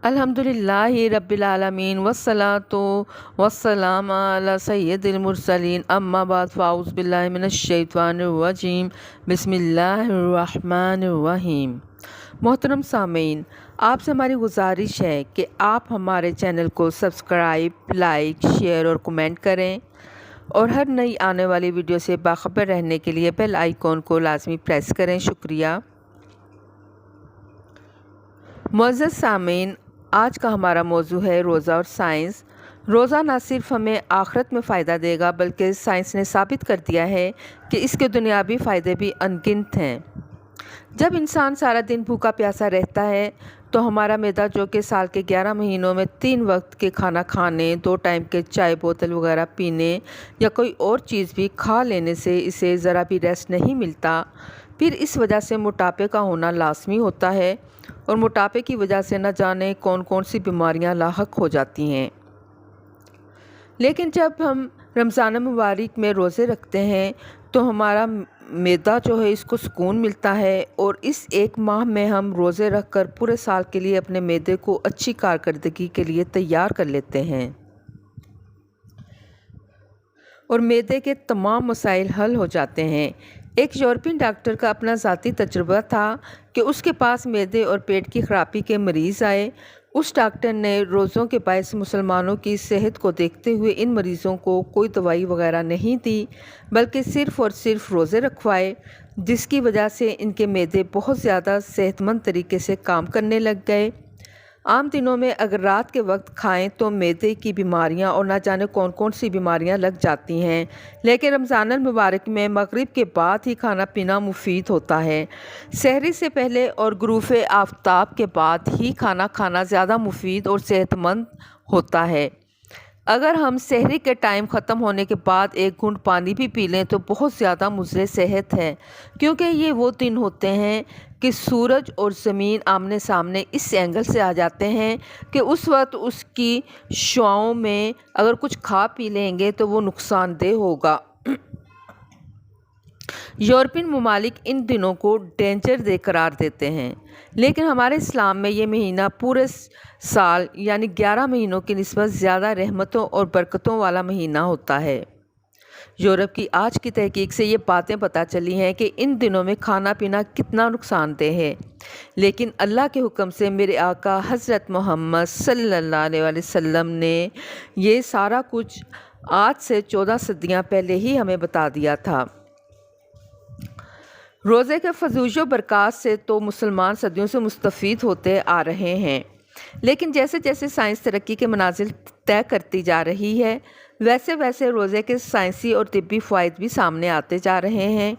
अल्हम्दुलिल्लाहि रब्बिल आलमीन वस्सलातु वस्सलाम अला सय्यदिल मुरसलीन अम्मा बाद फ़ाउज़ बिल्लाहि मिनश शैतानिर रजीम बिस्मिल्लाहिर रहमानिर रहीम। मोहतरम सामीन, आपसे हमारी गुजारिश है कि आप हमारे चैनल को सब्सक्राइब, लाइक, शेयर और कमेंट करें और हर नई आने वाली वीडियो से बाखबर रहने के लिए बेल आइकॉन को लाजमी प्रेस करें। शुक्रिया। मुअज़्ज़ज़ सामीन, आज का हमारा मौजू है रोज़ा और साइंस। रोज़ा ना सिर्फ हमें आखिरत में फ़ायदा देगा बल्कि साइंस ने साबित कर दिया है कि इसके दुनियावी फ़ायदे भी अनगिनत हैं। जब इंसान सारा दिन भूखा प्यासा रहता है तो हमारा मैदा, जो कि साल के 11 महीनों में 3 वक्त के खाना खाने, 2 टाइम के चाय बोतल वगैरह पीने या कोई और चीज़ भी खा लेने से इसे ज़रा भी रेस्ट नहीं मिलता, फिर इस वजह से मोटापे का होना लाजमी होता है और मोटापे की वजह से न जाने कौन कौन सी बीमारियां लाहक हो जाती हैं। लेकिन जब हम रमज़ान मुबारक में रोज़े रखते हैं तो हमारा मैदा जो है इसको सुकून मिलता है और इस एक माह में हम रोज़े रख कर पूरे साल के लिए अपने मैदे को अच्छी कारकर्दगी के लिए तैयार कर लेते हैं और मैदे के तमाम मसाइल हल हो जाते हैं। एक यूरोपियन डॉक्टर का अपना ज़ाती तजुर्बा था कि उसके पास मैदे और पेट की खराबी के मरीज़ आए। उस डॉक्टर ने रोज़ों के बायस मुसलमानों की सेहत को देखते हुए इन मरीज़ों को कोई दवाई वगैरह नहीं दी बल्कि सिर्फ़ और सिर्फ रोज़े रखवाए, जिसकी वजह से इनके मैदे बहुत ज़्यादा सेहतमंद तरीके से काम करने लग गए। आम दिनों में अगर रात के वक्त खाएं तो मैदे की बीमारियां और ना जाने कौन कौन सी बीमारियां लग जाती हैं, लेकिन रमज़ान मुबारक में मगरिब के बाद ही खाना पीना मुफीद होता है। सहरी से पहले और गुरूब आफ्ताब के बाद ही खाना खाना ज़्यादा मुफीद और सेहतमंद होता है। अगर हम सहरी के टाइम ख़त्म होने के बाद एक घूंट पानी भी पी लें तो बहुत ज़्यादा मुज़र सेहत है, क्योंकि ये वो दिन होते हैं कि सूरज और ज़मीन आमने सामने इस एंगल से आ जाते हैं कि उस वक्त उसकी शुआओं में अगर कुछ खा पी लेंगे तो वो नुकसानदेह होगा। यूरोपियन ममालिक इन दिनों को डेंजर दे करार देते हैं, लेकिन हमारे इस्लाम में ये महीना पूरे साल यानी 11 महीनों की निस्बत ज़्यादा रहमतों और बरकतों वाला महीना होता है। यूरोप की आज की तहकीक से ये बातें पता चली हैं कि इन दिनों में खाना पीना कितना नुकसानदेह है, लेकिन अल्लाह के हुक्म से मेरे आका हज़रत मोहम्मद सल्लल्लाहु अलैहि वसल्लम ने ये सारा कुछ आज से 14 सदियाँ पहले ही हमें बता दिया था। रोज़े के फजूल बरक़ात से तो मुसलमान सदियों से मुस्तफ़ीद होते आ रहे हैं, लेकिन जैसे जैसे साइंस तरक्की के मनाजिल तय करती जा रही है वैसे वैसे रोज़े के साइंसी और तिब्बी फ़वाइद भी सामने आते जा रहे हैं।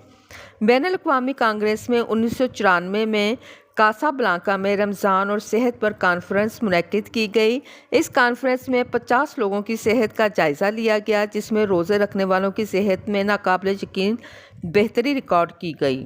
बैनुल अक़वामी कांग्रेस में 1994 में कासाब्लांका में रमज़ान और सेहत पर कॉन्फ्रेंस मुनक़िद की गई। इस कॉन्फ्रेंस में 50 लोगों की सेहत का जायज़ा लिया गया, जिसमें रोज़े रखने वालों की सेहत में नाकाबिले यकीन बेहतरी रिकॉर्ड की गई।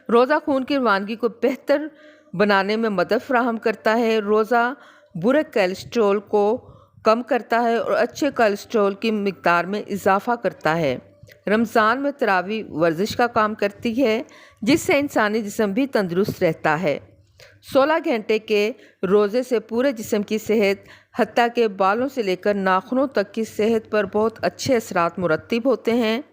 रोज़ा खून की रवानगी को बेहतर बनाने में मदद फराहम करता है। रोज़ा बुरे कोलेस्ट्रॉल को कम करता है और अच्छे कोलेस्ट्रॉल की मिकदार में इजाफ़ा करता है। रमज़ान में तरावी वर्जिश का काम करती है, जिससे इंसानी जिस्म भी तंदुरुस्त रहता है। 16 घंटे के रोज़े से पूरे जिस्म की सेहत हत्ता के बालों से लेकर नाखूनों तक की सेहत पर बहुत अच्छे असरात मुरत्तिब होते हैं।